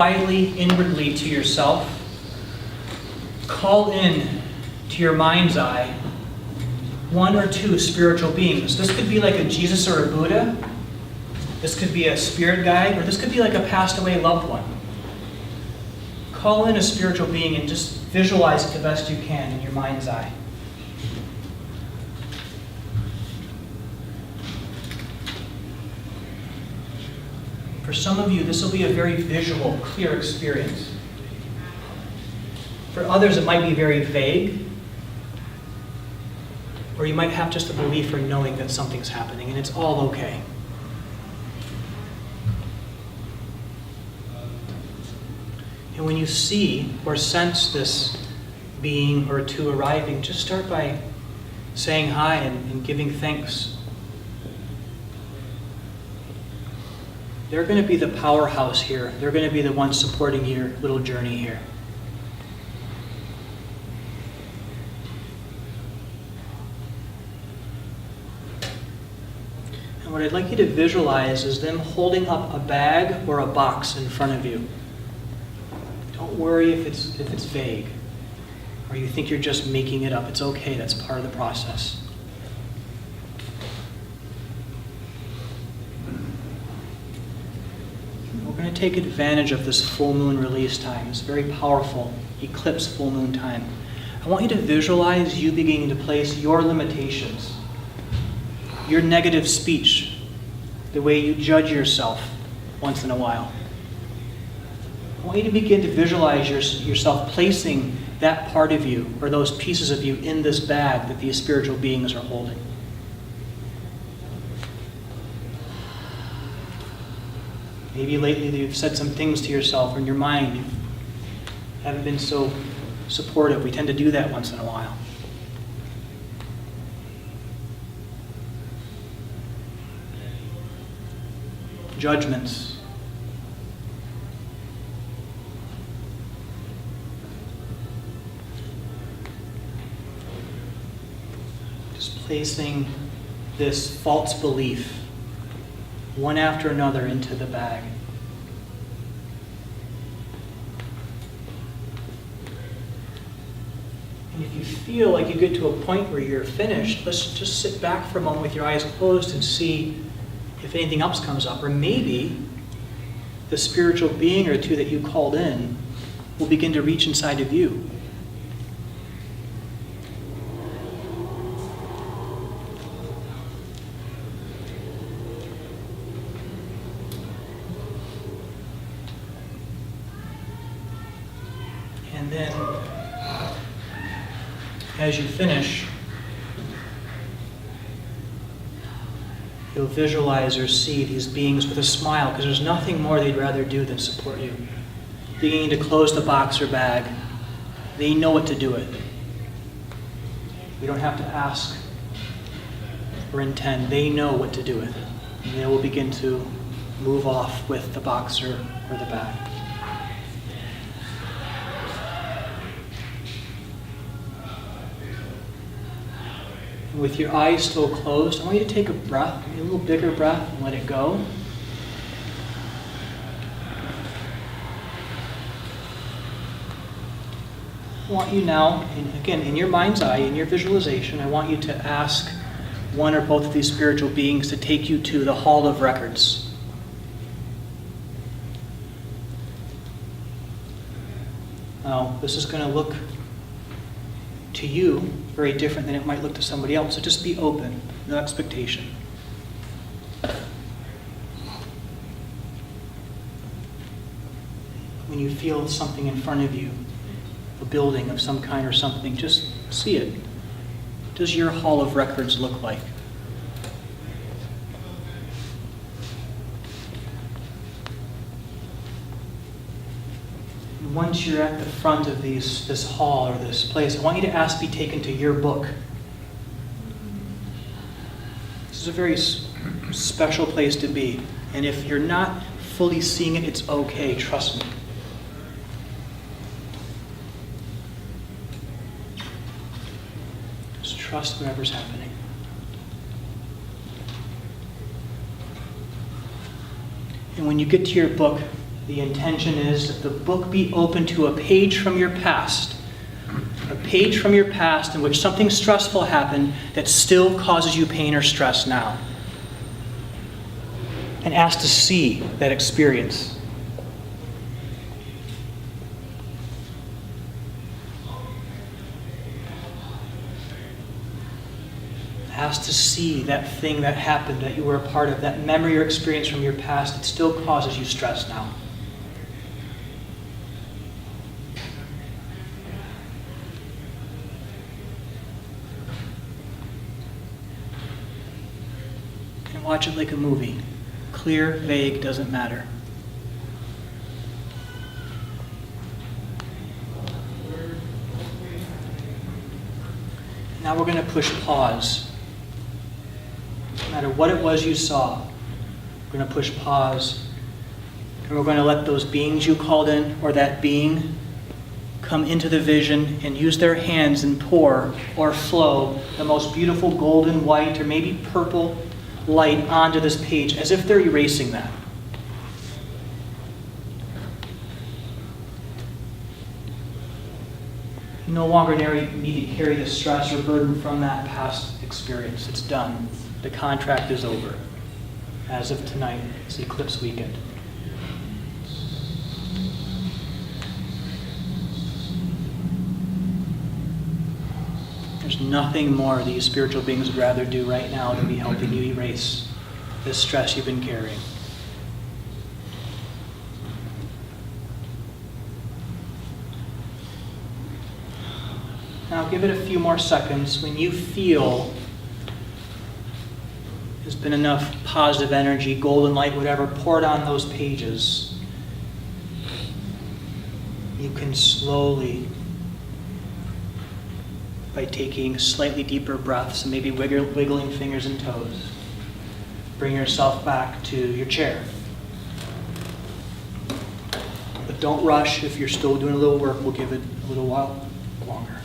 quietly, inwardly to yourself, call in to your mind's eye one or two spiritual beings. This could be like a Jesus or a Buddha. This could be a spirit guide, or this could be like a passed away loved one. Call in a spiritual being and just visualize it the best you can in your mind's eye. For some of you, this will be a very visual, clear experience. For others, it might be very vague, or you might have just a belief or knowing that something's happening, and it's all okay. And when you see or sense this being or two arriving, just start by saying hi and giving thanks. They're going to be the powerhouse here. They're going to be the ones supporting your little journey here. And what I'd like you to visualize is them holding up a bag or a box in front of you. Don't worry if it's vague or you think you're just making it up. It's okay. That's part of the process. We're going to take advantage of this full moon release time. It's very powerful eclipse full moon time. I want you to visualize you beginning to place your limitations, your negative speech, the way you judge yourself once in a while. I want you to begin to visualize yourself placing that part of you or those pieces of you in this bag that these spiritual beings are holding. Maybe lately you've said some things to yourself or in your mind. You haven't been so supportive. We tend to do that once in a while. Judgments. Just placing this false belief one after another into the bag. And if you feel like you get to a point where you're finished, let's just sit back for a moment with your eyes closed and see if anything else comes up. Or maybe the spiritual being or two that you called in will begin to reach inside of you. And then, as you finish, you'll visualize or see these beings with a smile, because there's nothing more they'd rather do than support you. Beginning to close the box or bag, they know what to do with it. We don't have to ask or intend. They know what to do with it. And they will begin to move off with the box or the bag. With your eyes still closed, I want you to take a breath, maybe a little bigger breath, and let it go. I want you now, again, in your mind's eye, in your visualization, I want you to ask one or both of these spiritual beings to take you to the Hall of Records. Now, this is going to look to you very different than it might look to somebody else. So just be open, no expectation. When you feel something in front of you, a building of some kind or something, just see it. What does your Hall of Records look like? Once you're at the front of this hall or this place, I want you to ask to be taken to your book. This is a very special place to be. And if you're not fully seeing it, it's okay, trust me. Just trust whatever's happening. And when you get to your book, The intention is that the book be open to a page from your past. A page from your past in which something stressful happened that still causes you pain or stress now. And ask to see that experience. Ask to see that thing that happened that you were a part of, that memory or experience from your past that still causes you stress now. And watch it like a movie. Clear, vague, doesn't matter. Now we're going to push pause. No matter what it was you saw, we're going to push pause. And we're going to let those beings you called in, or that being, come into the vision and use their hands and pour or flow the most beautiful golden, white, or maybe purple light onto this page as if they're erasing that. You no longer need to carry the stress or burden from that past experience. It's done. The contract is over. As of tonight, it's eclipse weekend. There's nothing more these spiritual beings would rather do right now than be helping you erase the stress you've been carrying. Now give it a few more seconds. When you feel there's been enough positive energy, golden light, whatever, poured on those pages, you can slowly, by taking slightly deeper breaths and maybe wiggling fingers and toes, bring yourself back to your chair. But don't rush. If you're still doing a little work, we'll give it a little while longer.